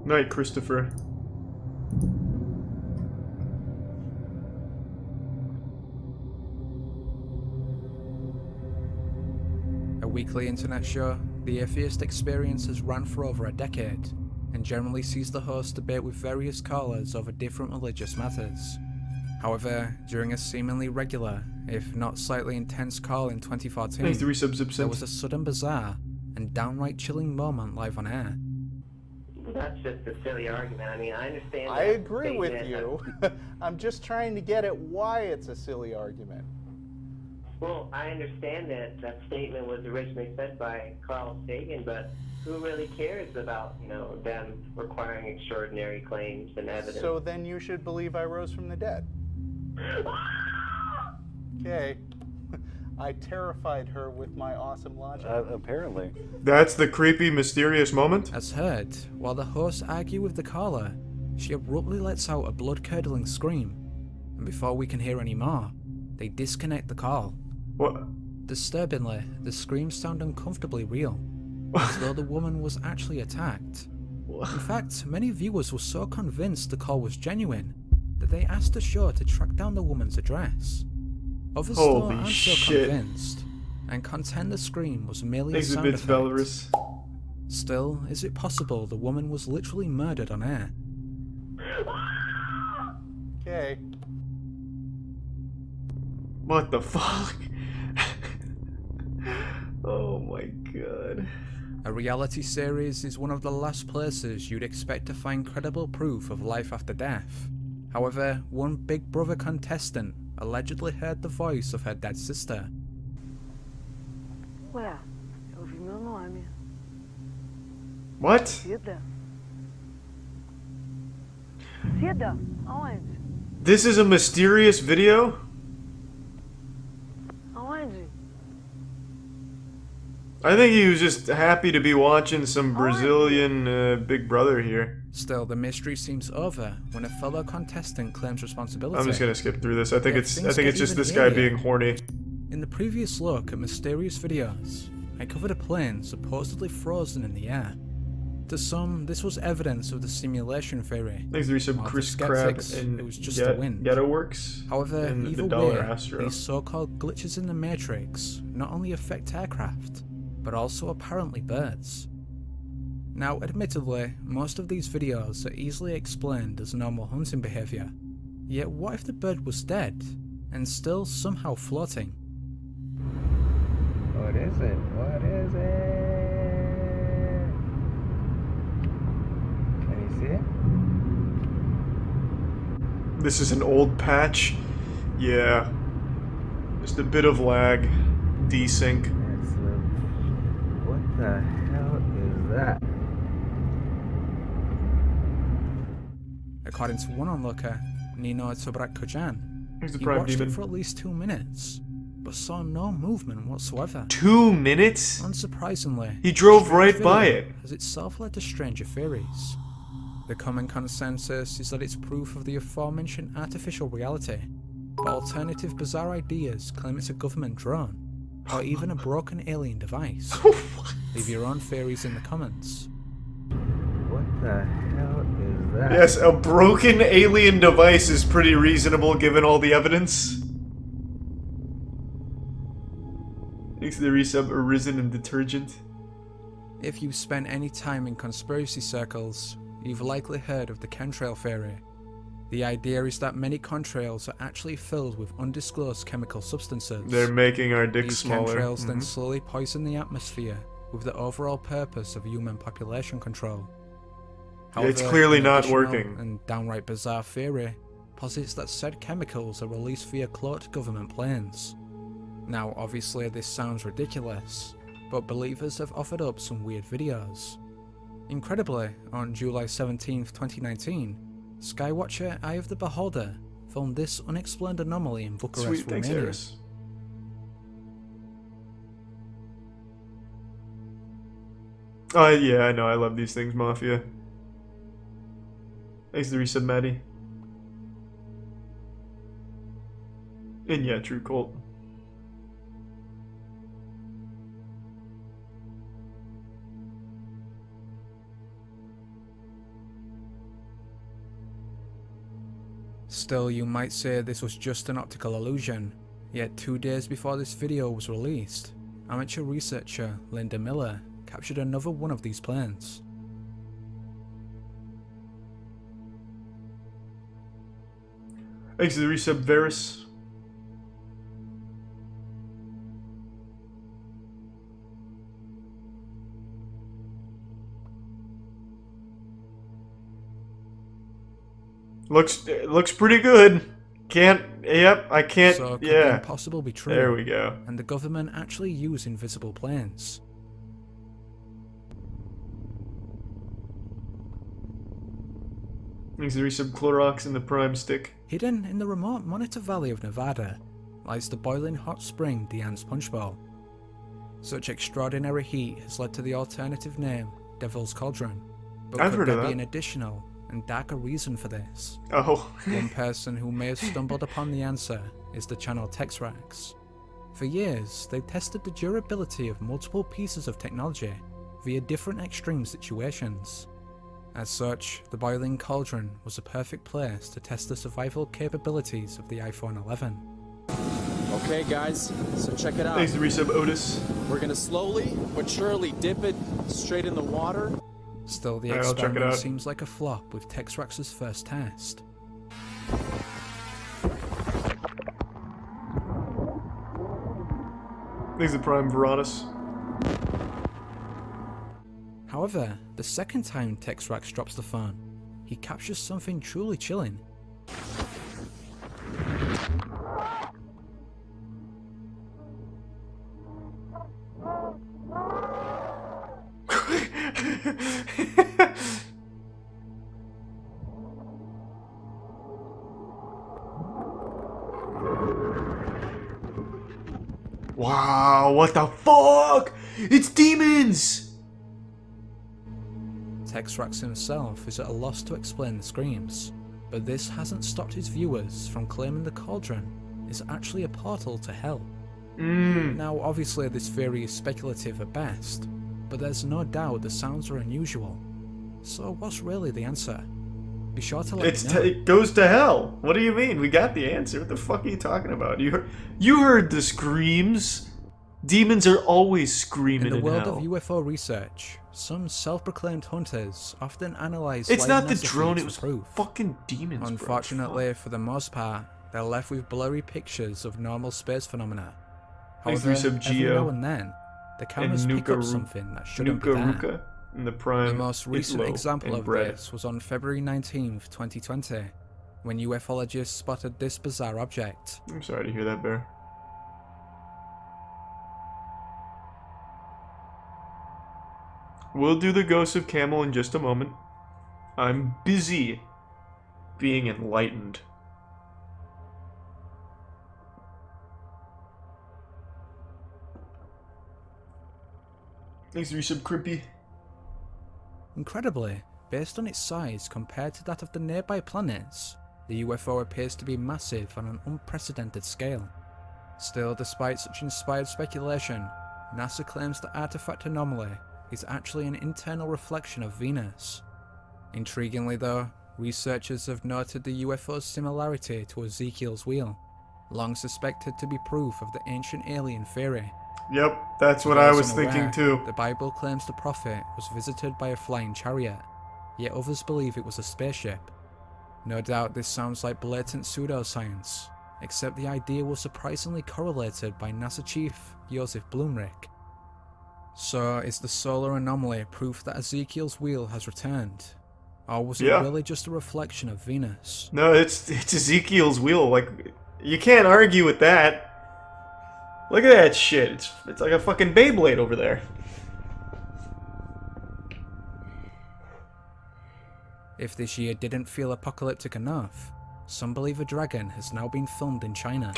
Night, Christopher. A weekly internet show, The Atheist Experience has run for over a decade, and generally sees the host debate with various callers over different religious matters. However, during a seemingly regular, if not slightly intense call in 2014, Thanks, the resubs there absent. was a sudden bizarre and downright chilling moment live on air. That's just a silly argument. I mean, I understand I that agree with you. I'm just trying to get at why it's a silly argument. Well, I understand that that statement was originally said by Carl Sagan, but who really cares about, them requiring extraordinary claims and evidence? So then you should believe I rose from the dead. Okay. I terrified her with my awesome logic. Apparently. That's the creepy, mysterious moment? As heard, while the hosts argue with the caller, she abruptly lets out a blood-curdling scream, and before we can hear any more, they disconnect the call. What? Disturbingly, the screams sound uncomfortably real, as though the woman was actually attacked. In fact, many viewers were so convinced the call was genuine that they asked the show to track down the woman's address. Others though aren't so convinced, and contend the scream was merely a sound effect. Valorous. Still, is it possible the woman was literally murdered on air? Okay. What the fuck? Oh my god. A reality series is one of the last places you'd expect to find credible proof of life after death. However, one Big Brother contestant allegedly heard the voice of her dead sister. Ué, eu vi meu nome. What? Cida? Cida? Aonde? This is a mysterious video? Aonde? I think he was just happy to be watching some Brazilian Big Brother here. Still, the mystery seems over when a fellow contestant claims responsibility. I'm just gonna skip through this. I think Yet it's things get just even this guy weirder. being horny. In the previous look at mysterious videos, I covered a plane supposedly frozen in the air. To some, this was evidence of the simulation theory. Thanks to resub While to Chris Crab skeptics, and it was just the wind. Ghetto Works. However, and either the Dollar way, Astro. these so-called glitches in the Matrix not only affect aircraft, but also apparently birds. Now, admittedly, most of these videos are easily explained as normal hunting behaviour. Yet what if the bird was dead, and still somehow floating? What is it? What is it? Can you see it? This is an old patch. Yeah. Just a bit of lag. Desync. What the hell is that? According to one onlooker, Nino Tobrak-Kojan, Here's the he Prime watched Demon. it for at least 2 minutes, but saw no movement whatsoever. 2 minutes? Unsurprisingly, He drove the right strange by video it. has itself led to stranger theories. The common consensus is that it's proof of the aforementioned artificial reality, but alternative bizarre ideas claim it's a government drone, or even a broken alien device. Leave your own theories in the comments. What the hell is that? Yes, a broken alien device is pretty reasonable given all the evidence. Thanks to the resub Arisen and Detergent. If you've spent any time in conspiracy circles, you've likely heard of the chemtrail theory. The idea is that many contrails are actually filled with undisclosed chemical substances. They're making our dicks These smaller. chemtrails then slowly poison the atmosphere with the overall purpose of human population control. It's However, clearly an not additional working. And downright bizarre theory posits that said chemicals are released via cloaked government planes. Now, obviously this sounds ridiculous, but believers have offered up some weird videos. Incredibly, on July 17th, 2019, Skywatcher Eye of the Beholder filmed this unexplained anomaly in Bucharest, Sweet, thanks, Romania. Harris. Oh, yeah, I know, I love these things, Mafia. Thanks to the resub, Maddie. And yeah, True Cult. Still, you might say this was just an optical illusion, yet 2 days before this video was released, amateur researcher Linda Miller captured another one of these planes. Thanks to the resub Varus. Looks pretty good. I can't, So could the yeah. impossible be true? There we go. And the government actually use invisible planes? Thanks to the resub Clorox and the Prime Stick. Hidden in the remote Monitor Valley of Nevada lies the boiling hot spring Diane's Punch Bowl. Such extraordinary heat has led to the alternative name Devil's Cauldron. But I've could heard of there be that. an additional and darker reason for this? Oh. One person who may have stumbled upon the answer is the channel Texrax. For years, they've tested the durability of multiple pieces of technology via different extreme situations. As such, the boiling cauldron was a perfect place to test the survival capabilities of the iPhone 11. Okay guys, so check it out. Thanks to the resub Otis. We're gonna slowly but surely dip it straight in the water. Still, the Alright, I'll check it experiment out. seems like a flop with Texrax's first test. Thanks to the Prime Veronis. However, the second time Texrax drops the phone, he captures something truly chilling. Wow, what the fuck? It's demons! Texrax himself is at a loss to explain the screams, but this hasn't stopped his viewers from claiming the cauldron is actually a portal to hell. Now obviously this theory is speculative at best, but there's no doubt the sounds are unusual. So what's really the answer? Be sure to let me know. It goes to hell. What do you mean? We got the answer. What the fuck are you talking about? You heard the screams. Demons are always screaming In the world hell. of UFO research, some self-proclaimed hunters often analyze It's flying not the NASA drone. feeds It was for proof. fucking demons. Unfortunately, for the most part, they're left with blurry pictures of normal space phenomena. Thanks However, to Resub every Geo now and then, the cameras pick up something that shouldn't be Nuka there. Ruka and the Prime. The most recent Itlo example and of bread. this was on February 19th, 2020, when ufologists spotted this bizarre object. I'm sorry to hear that, Bear. We'll do the Ghost of Camel in just a moment. I'm busy being enlightened. Thanks, Resub Crimpy. Incredibly, based on its size compared to that of the nearby planets, the UFO appears to be massive on an unprecedented scale. Still, despite such inspired speculation, NASA claims the artifact anomaly is actually an internal reflection of Venus. Intriguingly though, researchers have noted the UFO's similarity to Ezekiel's wheel, long suspected to be proof of the ancient alien theory. Yep, that's what For I those was thinking unaware, too. The Bible claims the prophet was visited by a flying chariot, yet others believe it was a spaceship. No doubt this sounds like blatant pseudoscience, except the idea was surprisingly correlated by NASA chief Joseph Blumrich. So is the solar anomaly proof that Ezekiel's wheel has returned? Or was it Yeah. really just a reflection of Venus? No, it's Ezekiel's wheel. Like, you can't argue with that. Look at that shit. It's like a fucking Beyblade over there. If this year didn't feel apocalyptic enough, some believe a dragon has now been filmed in China.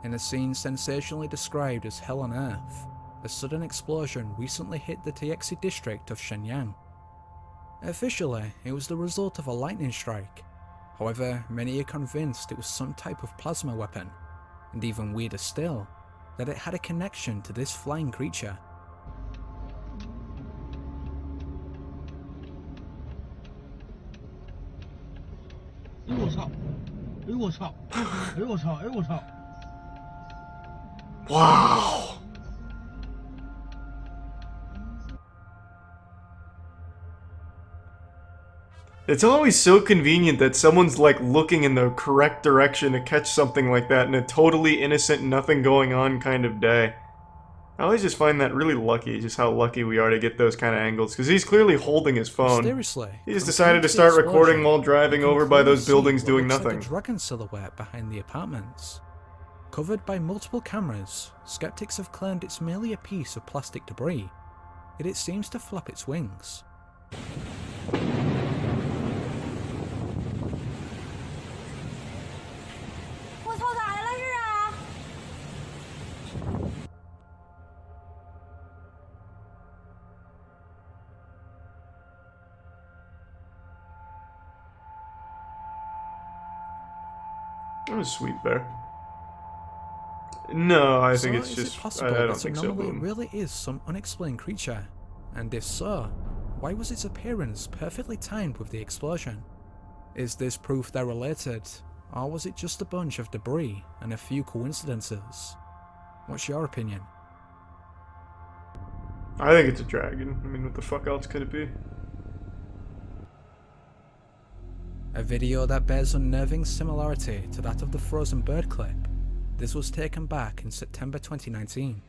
In a scene sensationally described as Hell on Earth, a sudden explosion recently hit the Tiexi district of Shenyang. Officially, it was the result of a lightning strike. However, many are convinced it was some type of plasma weapon, and even weirder still, that it had a connection to this flying creature. 哎呦我操！哎呦我操！哎呦我操！ Wow. It's always so convenient that someone's like looking in the correct direction to catch something like that in a totally innocent, nothing going on kind of day. I always just find that really lucky, just how lucky we are to get those kind of angles, because he's clearly holding his phone. Mysteriously, He just decided to start recording while driving over by those buildings doing nothing. Like a dragon silhouette behind the apartments. Covered by multiple cameras, skeptics have claimed it's merely a piece of plastic debris, yet it seems to flap its wings. That was sweet bear. No, I think it's is just. it possible I don't that think so. anomaly Boom. really is some unexplained creature? And if so, why was its appearance perfectly timed with the explosion? Is this proof they're related, or was it just a bunch of debris and a few coincidences? What's your opinion? I think it's a dragon. I mean, what the fuck else could it be? A video that bears unnerving similarity to that of the frozen bird clip. This was taken back in September 2019.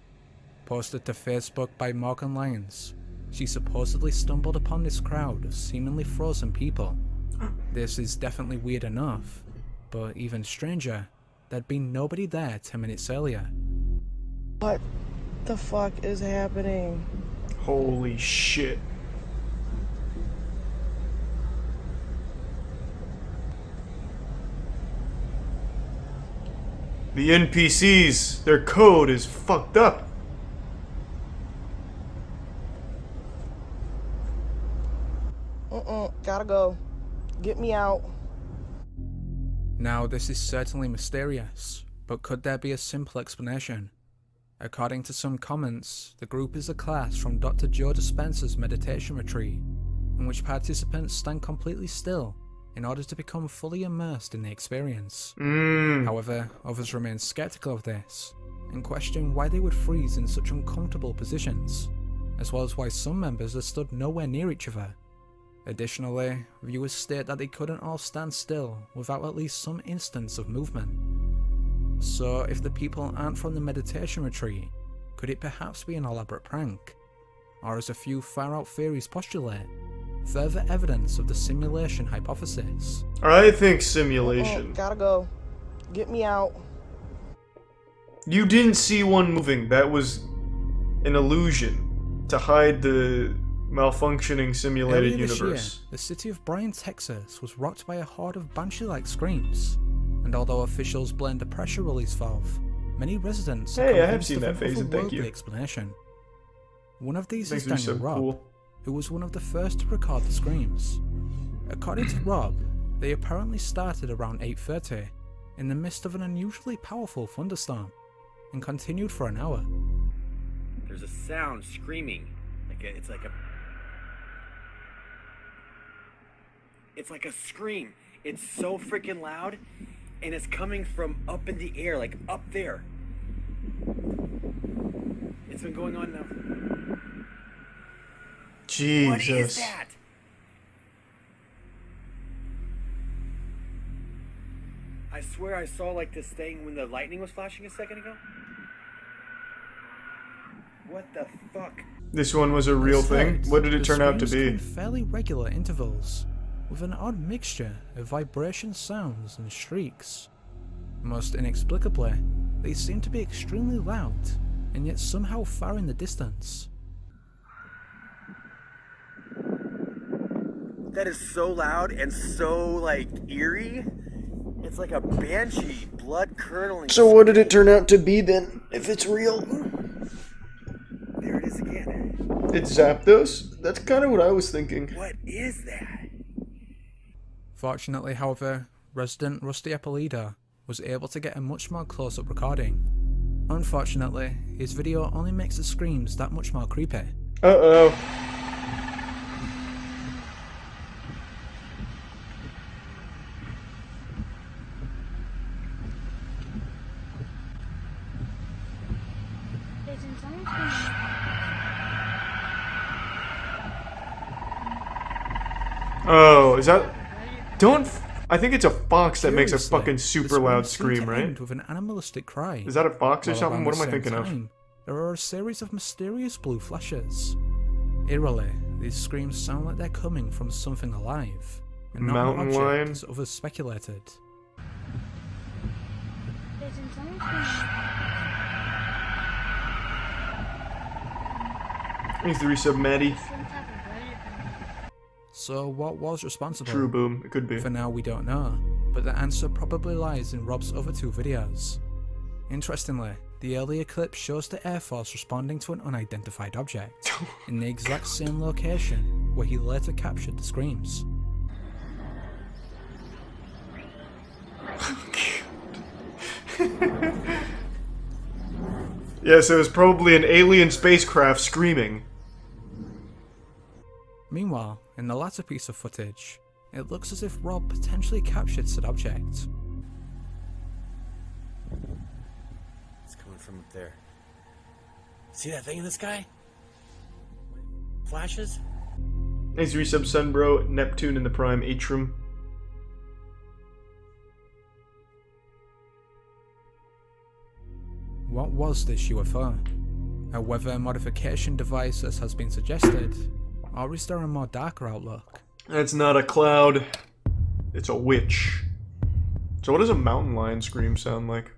Posted to Facebook by Morgan Lyons, she supposedly stumbled upon this crowd of seemingly frozen people. This is definitely weird enough, but even stranger, there'd been nobody there 10 minutes earlier. What the fuck is happening? Holy shit. The NPCs, their code is fucked up. Gotta go. Get me out. Now this is certainly mysterious, but could there be a simple explanation? According to some comments, the group is a class from Dr. Joe Dispenza's meditation retreat, in which participants stand completely still in order to become fully immersed in the experience. However, others remain skeptical of this, and question why they would freeze in such uncomfortable positions, as well as why some members are stood nowhere near each other. Additionally, viewers state that they couldn't all stand still without at least some instance of movement. So if the people aren't from the meditation retreat, could it perhaps be an elaborate prank? Or as a few far-out theories postulate, further evidence of the simulation hypothesis? I think simulation. Gotta go. Get me out. You didn't see one moving. That was an illusion to hide the malfunctioning simulated Earlier this universe. year, the city of Bryan, Texas was rocked by a horde of banshee-like screams, and although officials blamed a pressure release valve, many residents are Hey, I have convinced seen of that an phase, and thank otherworldly you. explanation. One of these Thanks is for Daniel so Robb, cool. who was one of the first to record the screams. According to Rob, they apparently started around 8:30 in the midst of an unusually powerful thunderstorm, and continued for an hour. There's a sound screaming, it's like a scream. It's so freaking loud, and it's coming from up in the air, like up there. It's been going on now. Jesus. What is that? I swear I saw like this thing when the lightning was flashing a second ago. What the fuck? This one was a real thing? What did it The turn out to screams be? come in fairly regular intervals, with an odd mixture of vibration sounds and shrieks. Most inexplicably, they seem to be extremely loud, and yet somehow far in the distance. That is so loud and so like eerie. It's like a banshee, blood curdling. So what did it turn out to be then, if it's real? There it is again. It's Zapdos? That's kind of what I was thinking. What is that? Fortunately, however, resident Rusty Eppolito was able to get a much more close-up recording. Unfortunately, his video only makes the screams that much more creepy. Uh-oh. Oh, is that... I think it's a fox that makes a Curiously, fucking the super loud seem to scream, right? end with an animalistic cry. Is that a fox or While something? around What the am I same thinking of? time, there are a series of mysterious blue flashes. Eerily, these screams sound like they're coming from something alive, and not Mountain an object, lion? as others speculated. Thanks to resub Maddie. So what was responsible? True boom, it could be. For now we don't know, but the answer probably lies in Rob's other two videos. Interestingly, the earlier clip shows the Air Force responding to an unidentified object, in the exact same location where he later captured the screams. Yes, it was probably an alien spacecraft screaming. Meanwhile, in the latter piece of footage, it looks as if Rob potentially captured said object. It's coming from up there. See that thing in the sky? Flashes? Thanks to resub Sunbro, Neptune in the Prime, Atrium. What was this UFO? A weather modification device as has been suggested, or is there a more darker outlook? That's not a cloud. It's a witch. So what does a mountain lion scream sound like?